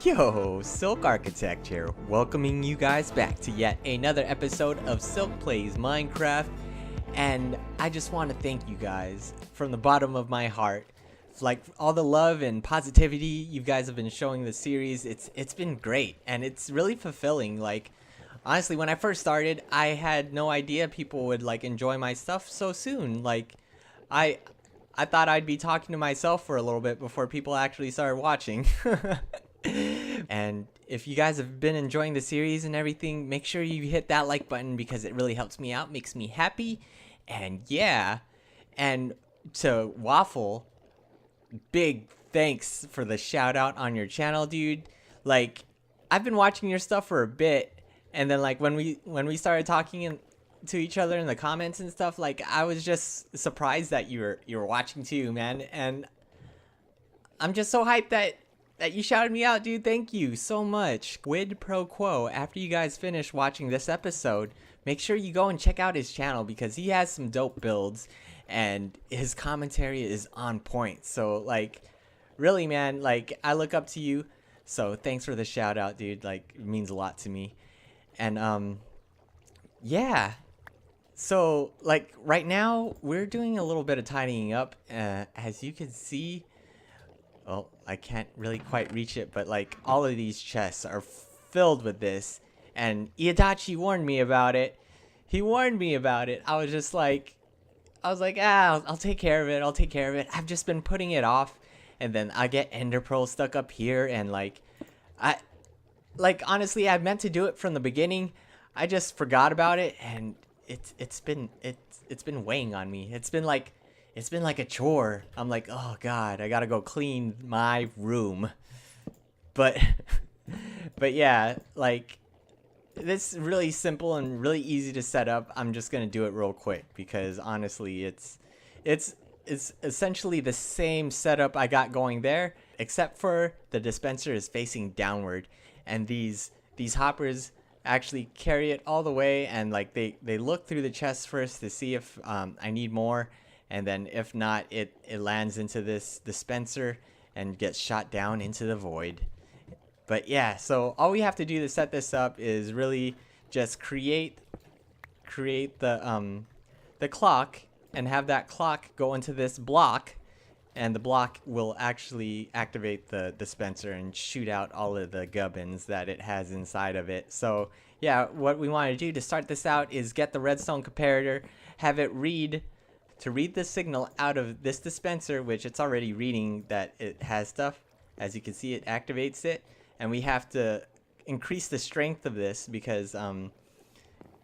Yo, Silk Architect here, welcoming you guys back to yet another episode of Silk Plays Minecraft. And I just want to thank you guys from the bottom of my heart. Like all the love and positivity you guys have been showing the series, it's been great and it's really fulfilling. Like honestly, when I first started, I had no idea people would like enjoy my stuff so soon. Like I I thought I'd be talking to myself for a little bit before people actually started watching. And if you guys have been enjoying the series and everything, make sure you hit that like button because it really helps me out, makes me happy. And yeah, and to Waffle, big thanks for the shout out on your channel, dude. Like I've been watching your stuff for a bit, and then like when we started talking to each other in the comments and stuff, like I was just surprised that you were watching too, man. And I'm just so hyped that you shouted me out, dude. Thank you so much. Quid pro quo, after you guys finish watching this episode, make sure you go and check out his channel because he has some dope builds and his commentary is on point. So like really, man, like I look up to you. So thanks for the shout out, dude. Like it means a lot to me. And yeah. So like right now we're doing a little bit of tidying up. As you can see, well, I can't really quite reach it, but like all of these chests are filled with this, and Iyadachi warned me about it. He warned me about it. I was like, I'll take care of it. I'll take care of it. I've just been putting it off, and then I get ender pearls stuck up here, and I, honestly, I meant to do it from the beginning. I just forgot about it, and it's been weighing on me. It's been like a chore. I'm like, oh god, I gotta go clean my room. But but yeah, like this is really simple and really easy to set up. I'm just gonna do it real quick because honestly it's essentially the same setup I got going there, except for the dispenser is facing downward, and these hoppers actually carry it all the way, and like they look through the chest first to see if I need more, and then if not, it lands into this dispenser and gets shot down into the void. But yeah, so all we have to do to set this up is really just create the clock and have that clock go into this block, and the block will actually activate the dispenser and shoot out all of the gubbins that it has inside of it. So yeah, what we want to do to start this out is get the redstone comparator, have it read the signal out of this dispenser, which it's already reading that it has stuff. As you can see, it activates it, and we have to increase the strength of this because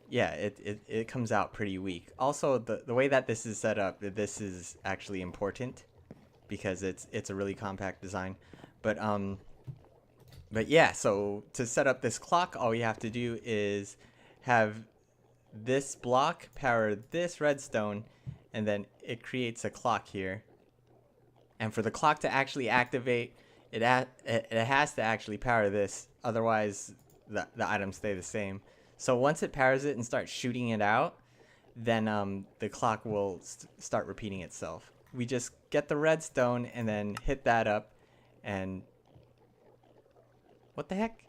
yeah, it comes out pretty weak. Also, the way that this is set up, this is actually important because it's a really compact design. But yeah, so to set up this clock, all we have to do is have this block power this redstone, and then it creates a clock here. And for the clock to actually activate, it has to actually power this, otherwise the items stay the same. So once it powers it and starts shooting it out, then the clock will start repeating itself. We just get the redstone and then hit that up, and what the heck?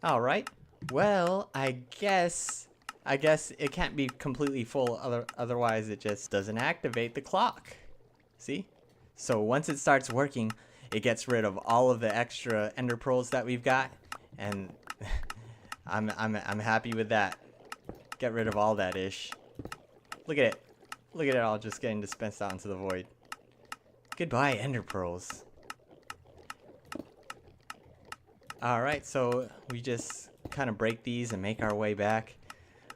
All right. Well, I guess it can't be completely full, otherwise it just doesn't activate the clock. See? So once it starts working, it gets rid of all of the extra ender pearls that we've got, and I'm happy with that. Get rid of all that ish. Look at it. Look at it all just getting dispensed out into the void. Goodbye, ender pearls. Alright, so we just kind of break these and make our way back.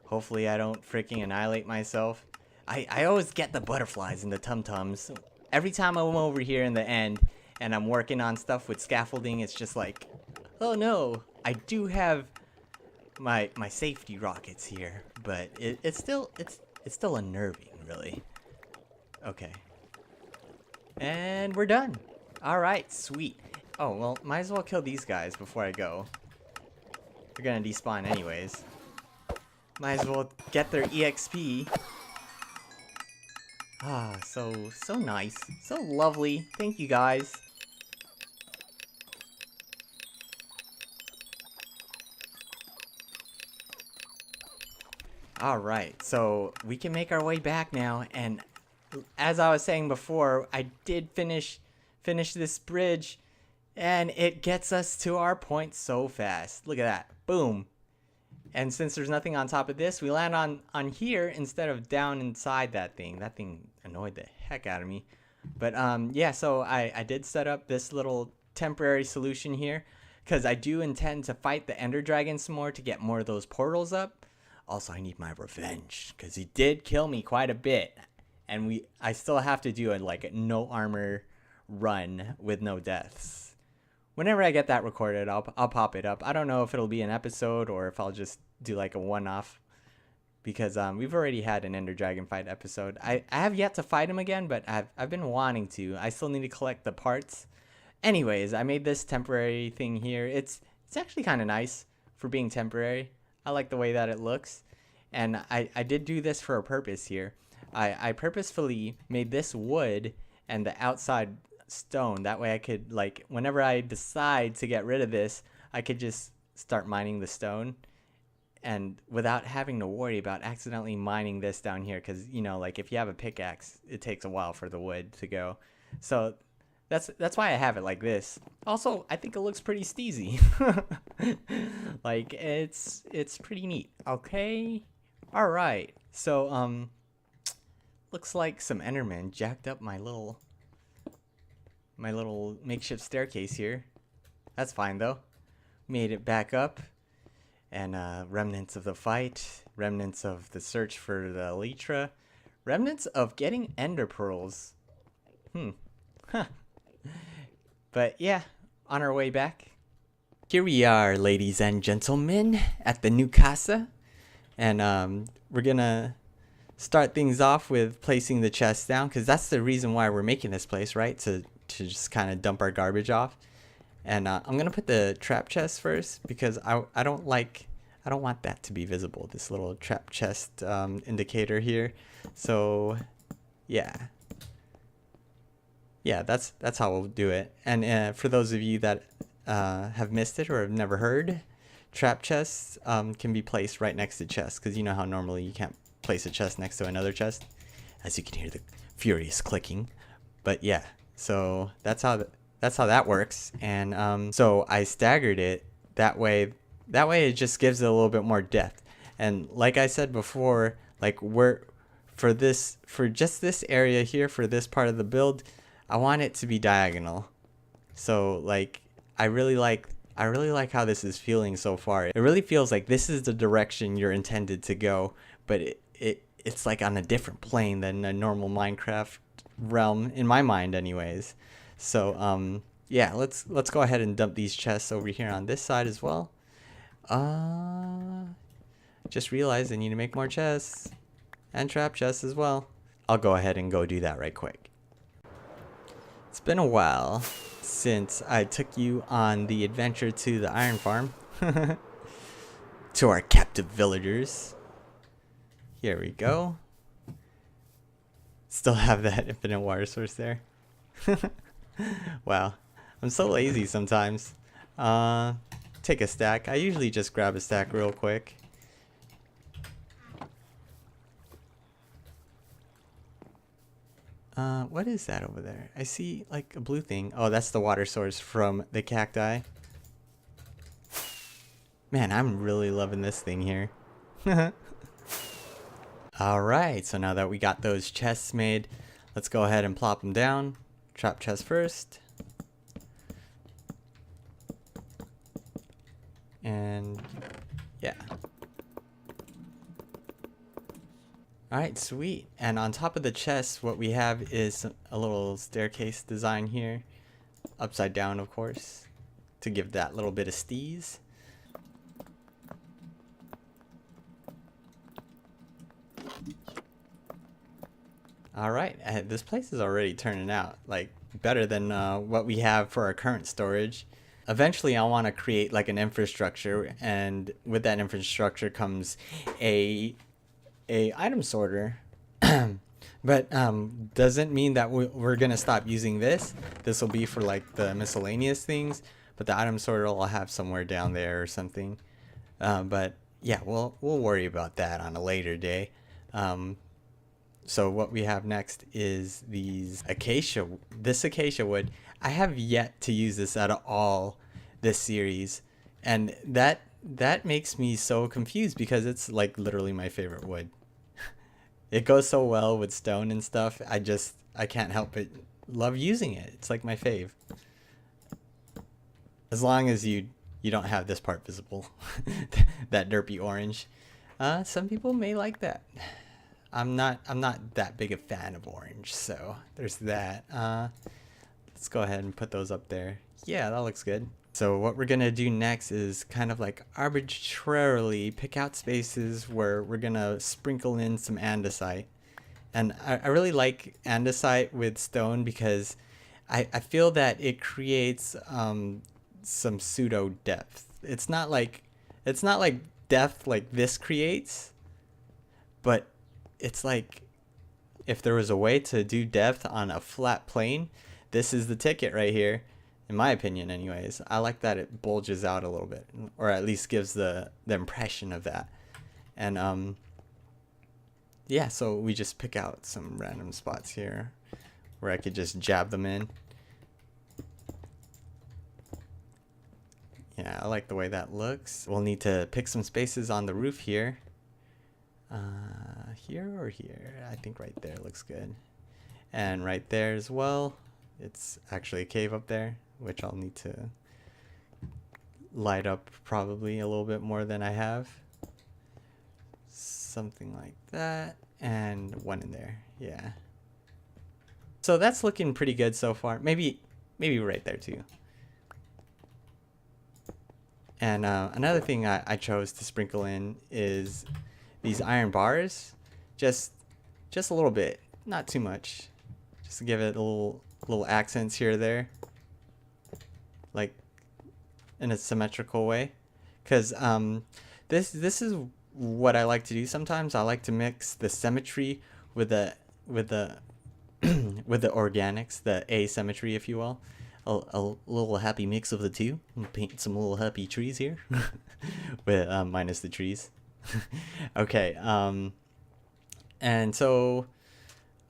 Hopefully I don't freaking annihilate myself. I always get the butterflies and the tum-tums. Every time I'm over here in the end and I'm working on stuff with scaffolding, it's just like, oh no, I do have my safety rockets here, but it's still unnerving, really. Okay. And we're done. Alright, sweet. Oh, well, might as well kill these guys before I go. They're gonna despawn anyways. Might as well get their EXP. Ah, so nice. So lovely. Thank you guys. Alright, so we can make our way back now, and as I was saying before, I did finish this bridge, and it gets us to our point so fast. Look at that. Boom. And since there's nothing on top of this, we land on here instead of down inside that thing. That thing annoyed the heck out of me. But yeah, so I did set up this little temporary solution here, because I do intend to fight the Ender Dragon some more to get more of those portals up. Also, I need my revenge, because he did kill me quite a bit. And I still have to do a no armor run with no deaths. Whenever I get that recorded, I'll pop it up. I don't know if it'll be an episode or if I'll just do like a one-off, because we've already had an Ender Dragon fight episode. I have yet to fight him again, but I've been wanting to. I still need to collect the parts. Anyways, I made this temporary thing here. It's actually kind of nice for being temporary. I like the way that it looks, and I did do this for a purpose here. I purposefully made this wood and the outside stone. That way I could, like, whenever I decide to get rid of this, I could just start mining the stone, and without having to worry about accidentally mining this down here, because, you know, like, if you have a pickaxe, it takes a while for the wood to go. So that's why I have it like this. Also, I think it looks pretty steezy. Like, it's pretty neat. Okay. All right. So looks like some Endermen jacked up my little makeshift staircase here. That's fine though. Made it back up, and remnants of the fight, remnants of the search for the Elytra, remnants of getting Ender pearls. Huh. But yeah, on our way back. Here we are, ladies and gentlemen, at the new casa. And we're gonna start things off with placing the chests down, because that's the reason why we're making this place, right? To just kind of dump our garbage off. And I'm gonna put the trap chest first, because I don't want that to be visible, this little trap chest indicator here. So yeah, that's how we'll do it. And for those of you that have missed it or have never heard, trap chests can be placed right next to chests, because you know how normally you can't place a chest next to another chest, as you can hear the furious clicking. But yeah, so that's how that works. And so I staggered it that way it just gives it a little bit more depth. And like I said before, like for just this area here, for this part of the build, I want it to be diagonal. So like I really like how this is feeling so far. It really feels like this is the direction you're intended to go, but it's like on a different plane than a normal Minecraft realm, in my mind anyways. So yeah, let's go ahead and dump these chests over here on this side as well. Just realized I need to make more chests and trap chests as well. I'll go ahead and go do that right quick. It's been a while since I took you on the adventure to the iron farm. To our captive villagers. Here we go. Still have that infinite water source there. Wow, I'm so lazy sometimes. Take a stack. I usually just grab a stack real quick. What is that over there? I see like a blue thing. Oh, that's the water source from the cacti. Man, I'm really loving this thing here. Alright, so now that we got those chests made, let's go ahead and plop them down. Trap chest first. And yeah. Alright, sweet. And on top of the chest, what we have is a little staircase design here. Upside down, of course, to give that little bit of steeze. Alright, this place is already turning out like better than what we have for our current storage. Eventually I want to create like an infrastructure, and with that infrastructure comes a item sorter. But doesn't mean that we're gonna stop using this. This will be for like the miscellaneous things, but the item sorter will have somewhere down there or something. But yeah, we'll worry about that on a later day. So what we have next is these acacia. This acacia wood, I have yet to use this at all this series, and that makes me so confused because it's like literally my favorite wood. It goes so well with stone and stuff. I can't help but love using it. It's like my fave. As long as you don't have this part visible, that derpy orange. Some people may like that. I'm not that big a fan of orange, so there's that. Let's go ahead and put those up there. Yeah, that looks good. So what we're gonna do next is kind of like arbitrarily pick out spaces where we're gonna sprinkle in some andesite. And I really like andesite with stone because I feel that it creates some pseudo depth. It's not like depth like this creates, but it's like if there was a way to do depth on a flat plane, this is the ticket right here. In my opinion, anyways. I like that it bulges out a little bit, or at least gives the impression of that. And yeah, so we just pick out some random spots here where I could just jab them in. Yeah, I like the way that looks. We'll need to pick some spaces on the roof here. Here or here? I think right there looks good. And right there as well. It's actually a cave up there, which I'll need to light up probably a little bit more than I have. Something like that. And one in there. Yeah. So that's looking pretty good so far. Maybe right there too. And another thing I chose to sprinkle in is these iron bars. Just a little bit, not too much. Just to give it a little accents here or there, like in a symmetrical way. Because this is what I like to do sometimes. I like to mix the symmetry with the with the organics, the asymmetry, if you will. A little happy mix of the two. Paint some little happy trees here, with minus the trees. Okay. And so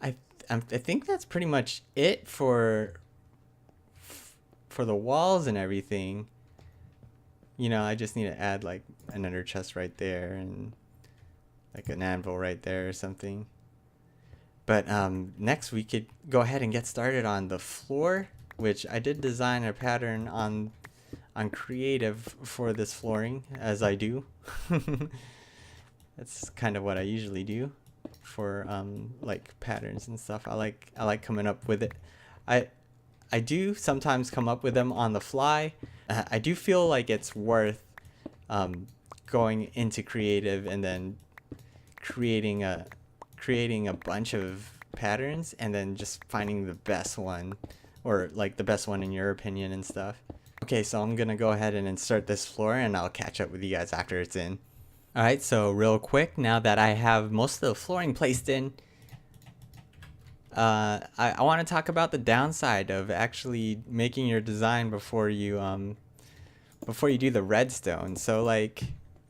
I think that's pretty much it for the walls and everything. You know, I just need to add like another chest right there and like an anvil right there or something. But next we could go ahead and get started on the floor, which I did design a pattern on creative for this flooring, as I do. That's kind of what I usually do for like patterns and stuff. I like coming up with it. I do sometimes come up with them on the fly. I do feel like it's worth going into creative and then creating a bunch of patterns and then just finding the best one, or like the best one in your opinion and stuff. Okay, so I'm gonna go ahead and insert this floor and I'll catch up with you guys after it's in. Alright, so real quick, now that I have most of the flooring placed in, I want to talk about the downside of actually making your design before you do the redstone. So like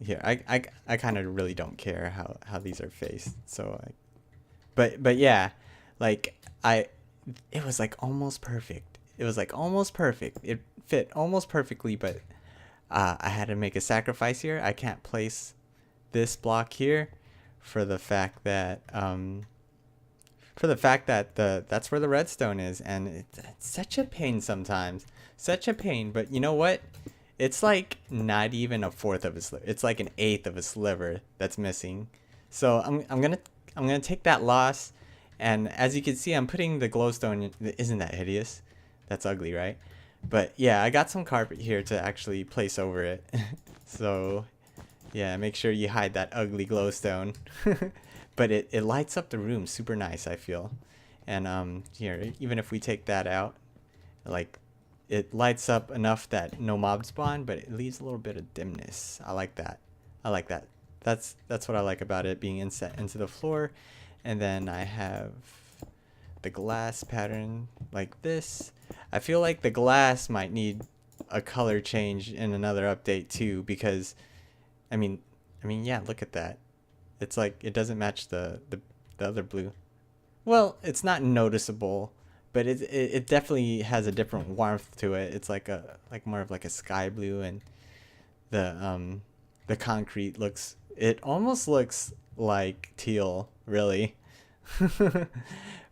here, I kind of really don't care how these are faced. So but yeah, like it was like almost perfect. It was like almost perfect. It fit almost perfectly, but I had to make a sacrifice here. I can't place this block here for the fact that that's where the redstone is, and it's such a pain sometimes. Such a pain, but you know what? It's like not even a fourth of a sliver. It's like an eighth of a sliver that's missing. So I'm gonna take that loss, and as you can see, I'm putting the glowstone in. Isn't that hideous? That's ugly, right? But yeah, I got some carpet here to actually place over it. So yeah, make sure you hide that ugly glowstone. But it lights up the room super nice, I feel. And here, even if we take that out, like it lights up enough that no mob spawn, but it leaves a little bit of dimness. I like that. I like that. That's what I like about it being inset into the floor. And then I have the glass pattern like this. I feel like the glass might need a color change in another update too, because I mean yeah, look at that. It's like it doesn't match the other blue. Well, it's not noticeable, but it definitely has a different warmth to it. It's like more of like a sky blue, and the concrete looks, it almost looks like teal, really.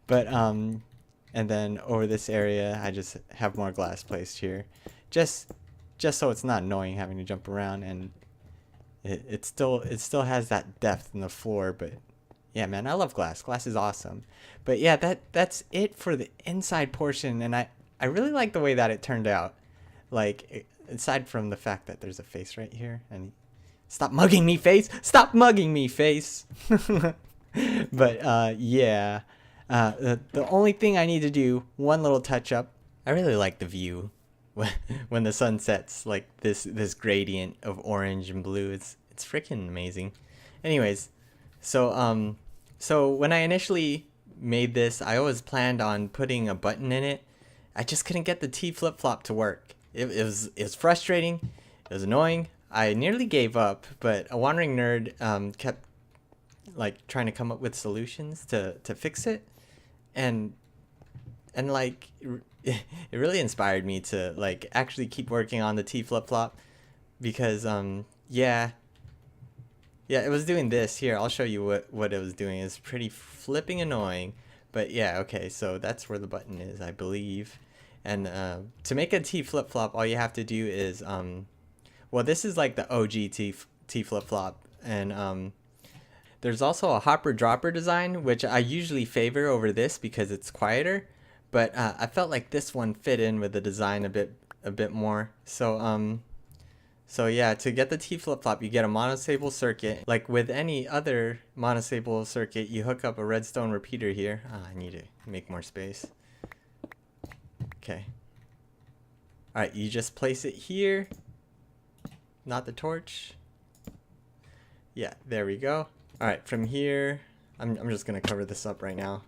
But and then over this area I just have more glass placed here, just so it's not annoying having to jump around, and it still has that depth in the floor. But yeah, man, I love glass. Glass is awesome. But yeah, that's it for the inside portion, and I really like the way that it turned out. Like, aside from the fact that there's a face right here, and stop mugging me, face! Stop mugging me, face! But yeah, the only thing I need to do, one little touch up. I really like the view when the sun sets, like this gradient of orange and blue. It's freaking amazing. Anyways, so when I initially made this, I always planned on putting a button in it. I just couldn't get the T flip-flop to work. It was frustrating. It was annoying. I nearly gave up, but a wandering nerd kept like trying to come up with solutions to fix it, and like it really inspired me to like actually keep working on the T flip-flop, because yeah, it was doing this here. I'll show you what it was doing. It's pretty flipping annoying, but yeah, okay, so that's where the button is, I believe. And to make a T flip-flop, all you have to do is well, this is like the OG T flip-flop, and there's also a hopper dropper design, which I usually favor over this because it's quieter, but I felt like this one fit in with the design a bit more. So yeah, to get the T flip-flop, you get a monostable circuit. Like with any other monostable circuit, you hook up a redstone repeater here. I need to make more space. Okay. Alright, you just place it here. Not the torch. Yeah, there we go. Alright, from here, I'm just going to cover this up right now.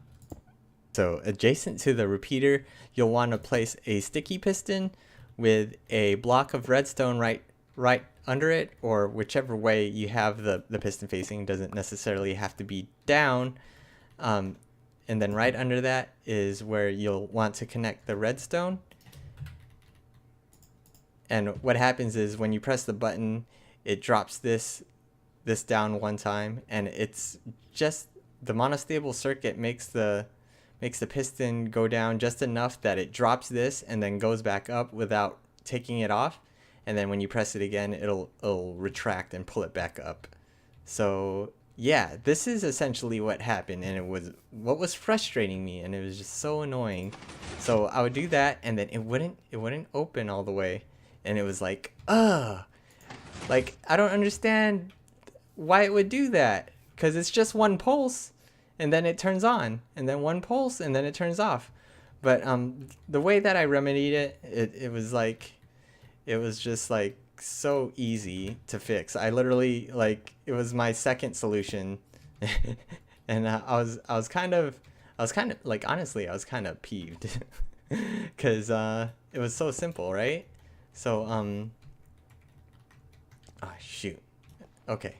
So adjacent to the repeater, you'll want to place a sticky piston with a block of redstone right under it, or whichever way you have the piston facing. Doesn't necessarily have to be down. And then right under that is where you'll want to connect the redstone. And what happens is when you press the button, it drops this down one time, and it's just the monostable circuit makes the piston go down just enough that it drops this and then goes back up without taking it off. And then when you press it again, it'll retract and pull it back up. So yeah, this is essentially what happened, and it was what was frustrating me, and it was just so annoying. So I would do that, and then it wouldn't open all the way, and it was like, like I don't understand why it would do that, because it's just one pulse and then it turns on, and then one pulse and then it turns off. But the way that I remedied it was just like so easy to fix. I literally, like, it was my second solution. And I was kind of like, honestly, I was kind of peeved because it was so simple, right? So oh shoot. Okay,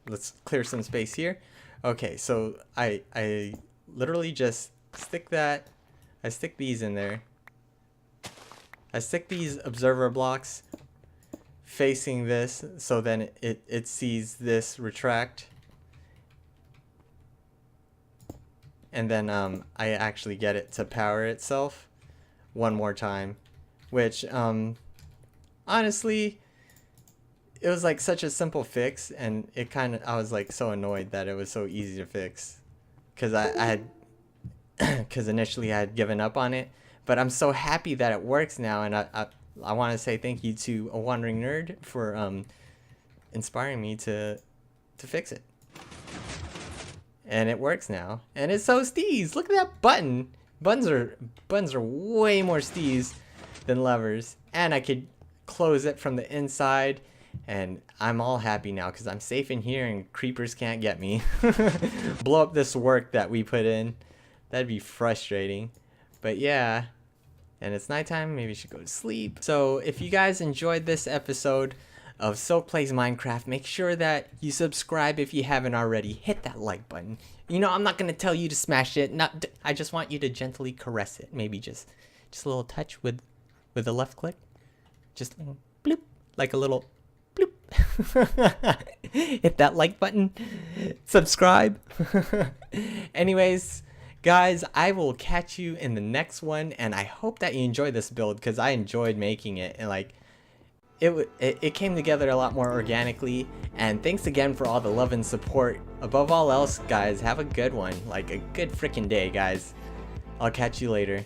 let's clear some space here. Okay, so I literally just stick these in there. I stick these observer blocks facing this, so then it sees this retract. And then I actually get it to power itself one more time, which honestly, it was like such a simple fix, and I was like so annoyed that it was so easy to fix, because initially I had given up on it. But I'm so happy that it works now, and I want to say thank you to A Wandering Nerd for inspiring me to fix it. And it works now, and it's so steez. Look at that button. Buttons are way more steez than levers, and I could close it from the inside, and I'm all happy now because I'm safe in here and creepers can't get me. Blow up this work that we put in. That'd be frustrating. But yeah, and it's nighttime, maybe I should go to sleep. So if you guys enjoyed this episode of Silk Plays Minecraft, make sure that you subscribe if you haven't already. Hit that like button. You know, I'm not gonna tell you to smash it. I just want you to gently caress it. Maybe just a little touch with the left click. Just a little bloop, like a little bloop. Hit that like button. Subscribe. Anyways, guys, I will catch you in the next one, and I hope that you enjoyed this build because I enjoyed making it, and like it came together a lot more organically. And thanks again for all the love and support. Above all else, guys, have a good one. Like a good freaking day, guys. I'll catch you later.